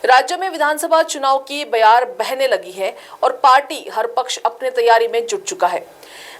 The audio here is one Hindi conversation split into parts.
राज्य में विधानसभा चुनाव की बयार बहने लगी है और पार्टी हर पक्ष अपने तैयारी में जुट चुका है।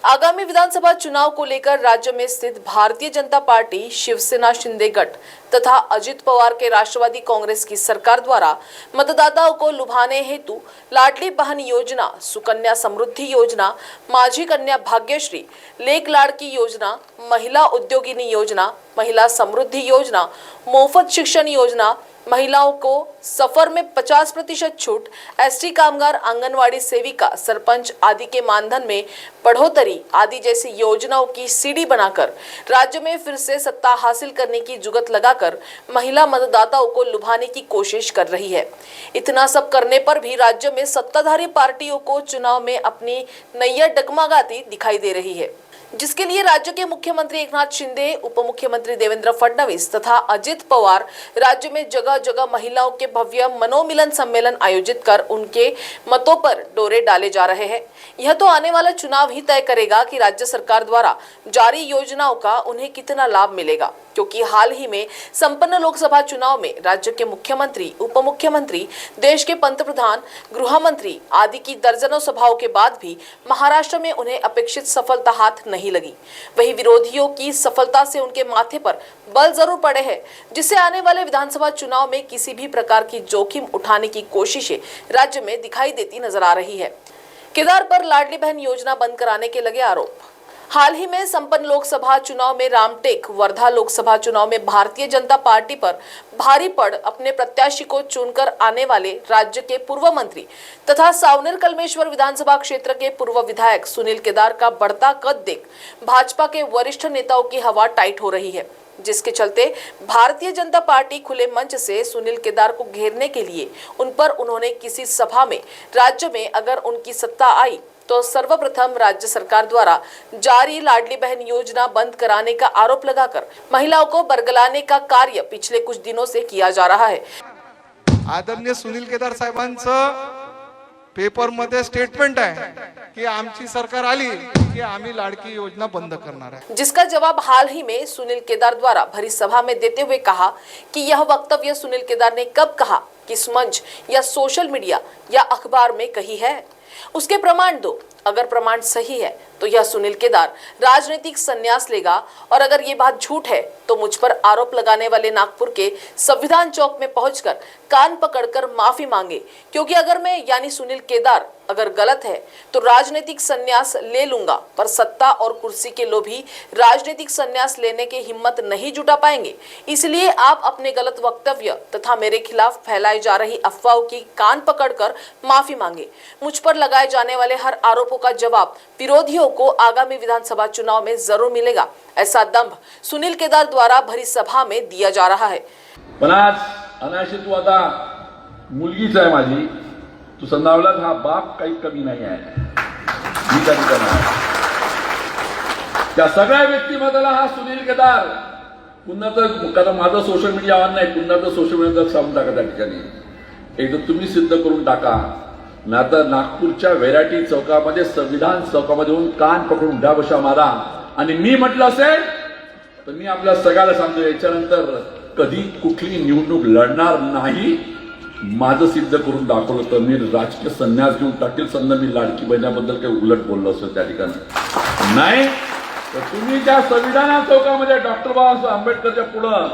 आगामी विधानसभा चुनाव को लेकर राज्य में स्थित भारतीय जनता पार्टी, शिवसेना शिंदे गठ तथा अजित पवार के राष्ट्रवादी कांग्रेस की सरकार द्वारा मतदाताओं को लुभाने हेतु लाडली बहन योजना, सुकन्या समृद्धि योजना, माझी कन्या भाग्यश्री, लेक लाड़की योजना, महिला उद्योगिनी योजना, महिला समृद्धि योजना, मुफ्त शिक्षण योजना, महिलाओं को सफर में 50% छूट, एसटी कामगार, आंगनवाड़ी सेविका, सरपंच आदि के मानधन में बढ़ोतरी आदि जैसी योजनाओं की सीढ़ी बनाकर राज्य में फिर से सत्ता हासिल करने की जुगत लगाकर महिला मतदाताओं को लुभाने की कोशिश कर रही है। इतना सब करने पर भी राज्य में सत्ताधारी पार्टियों को चुनाव में अपनी नैया डगमगाती दिखाई दे रही है, जिसके लिए राज्य के मुख्यमंत्री एकनाथ शिंदे, उप मुख्यमंत्री देवेंद्र फडणवीस तथा अजित पवार राज्य में जगह जगह महिलाओं के भव्य मनोमिलन सम्मेलन आयोजित कर उनके मतों पर डोरे डाले जा रहे हैं। यह तो आने वाला चुनाव ही तय करेगा कि राज्य सरकार द्वारा जारी योजनाओं का उन्हें कितना लाभ मिलेगा, क्योंकि हाल ही में संपन्न लोकसभा चुनाव में राज्य के मुख्यमंत्री, उप मुख्यमंत्री, देश के पंतप्रधान, गृह मंत्री आदि की दर्जनों सभाओं के बाद भी महाराष्ट्र में उन्हें अपेक्षित सफलता हाथ नहीं लगी। वही विरोधियों की सफलता से उनके माथे पर बल जरूर पड़े हैं, जिससे आने वाले विधानसभा चुनाव में किसी भी प्रकार की जोखिम उठाने की कोशिशें राज्य में दिखाई देती नजर आ रही है। केदार पर लाडली बहन योजना बंद कराने के लगे आरोप। हाल ही में संपन्न लोकसभा चुनाव में रामटेक, वर्धा लोकसभा चुनाव में भारतीय जनता पार्टी पर भारी पड़ अपने प्रत्याशी को चुनकर आने वाले राज्य के पूर्व मंत्री तथा सावनेर कलमेश्वर विधानसभा क्षेत्र के पूर्व विधायक सुनील केदार का बढ़ता कद देख भाजपा के वरिष्ठ नेताओं की हवा टाइट हो रही है, जिसके चलते भारतीय जनता पार्टी खुले मंच से सुनील केदार को घेरने के लिए उन पर उन्होंने किसी सभा में राज्य में अगर उनकी सत्ता आई तो सर्वप्रथम राज्य सरकार द्वारा जारी लाडली बहन योजना बंद कराने का आरोप लगाकर महिलाओं को बरगलाने का कार्य पिछले कुछ दिनों से किया जा रहा है। आदरणीय सुनील केदार साहेबांचं पेपर मध्ये स्टेटमेंट आहे की आमची सरकार आली की आम्ही लाडकी योजना बंद करणार आहे, जिसका जवाब हाल ही में सुनील केदार द्वारा भरी सभा में देते हुए कहा कि यह वक्तव्य सुनील केदार ने कब कहा, किस मंच या सोशल मीडिया या अखबार में कही है, उसके प्रमाण दो। अगर प्रमाण सही है तो यह सुनील केदार राजनीतिक संन्यास लेगा और अगर ये बात झूठ है तो मुझ पर आरोप लगाने वाले नागपुर के संविधान चौक में पहुंचकर कान पकड़कर माफी मांगे, क्योंकि अगर मैं यानी सुनील केदार अगर गलत है तो राजनीतिक संन्यास ले लूंगा, पर सत्ता और कुर्सी के लोभी राजनीतिक संन्यास लेने की हिम्मत नहीं जुटा पाएंगे। इसलिए आप अपने गलत वक्तव्य तथा मेरे खिलाफ फैलाई जा रही अफवाहों की कान पकड़कर माफी मांगे। मुझ पर लगाए जाने वाले हर आरोपों का जवाब विरोधियों को आगामी विधानसभा चुनाव में जरूर मिलेगा, ऐसा दंभ सुनील केदार द्वारा भरी सभा में दिया जा रहा है। पण आज अनाशी तू आता मुलगीच आहे माझी, तू संधावला हा बाप काही कमी नाही आहे, मी कधी करणार त्या सगळ्या व्यक्तिमत्वाला हा सुनील केदार पुन्हा तर माझं सोशल मीडिया ऑन नाही, पुन्हा तर सोशल मीडियावर सांगून टाका त्या ठिकाणी, एकदा तुम्ही सिद्ध करून टाका, नाहीतर नागपूरच्या व्हेरायटी चौकामध्ये, संविधान चौकामध्ये येऊन कान पकडून उड्या बशा मारा। आणि मी म्हटलं असेल तर मी आपल्या सगळ्याला सांगतो, याच्यानंतर कधी कुठली निवडणूक लढणार नाही, माझं सिद्ध करून दाखवलं तर मी राजकीय संन्यास घेऊन टाकेल। समजा मी लाडकी बहिणाबद्दल काही उलट बोललो असेल त्या ठिकाणी नाही, तर तुम्ही त्या संविधान चौकामध्ये डॉक्टर बाबासाहेब आंबेडकरच्या पुढं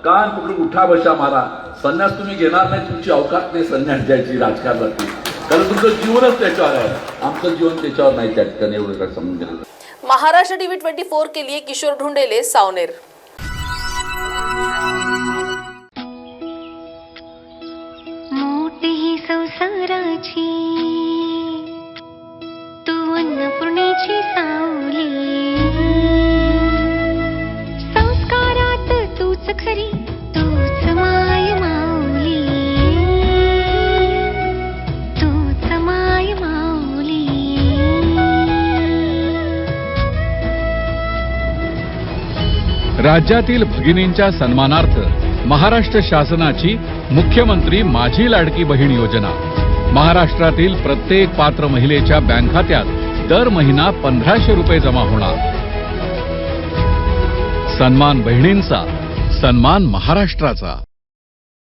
कान पकडून उठा बशा मारा। संन्यास तुम्ही घेणार नाही, तुमची अवकाश नाही संन्यास द्यायची राजकारणाची, कारण तुमचं जीवनच त्याच्यावर आहे, आमचं जीवन त्याच्यावर नाही त्या ठिकाणी, एवढं काय समजून गेलं। महाराष्ट्र टीवी 24 के लिए किशोर ढूंढेले, सावनेर। मोठी संसाराची तू अन्नपूर्णेची सावली, संस्कारात तूच खरी, तूच माय माऊली, तूच माय माऊली। राज्यातील भगिनींच्या सन्मानार्थ महाराष्ट्र शासनाची मुख्यमंत्री माझी लाडकी बहीण योजना महाराष्ट्रातील प्रत्येक पात्र महिलेच्या बँक खात्यात दर महिना 1500 रुपये जमा होणार। सन्मान बहिणींचा, सन्मान महाराष्ट्राचा।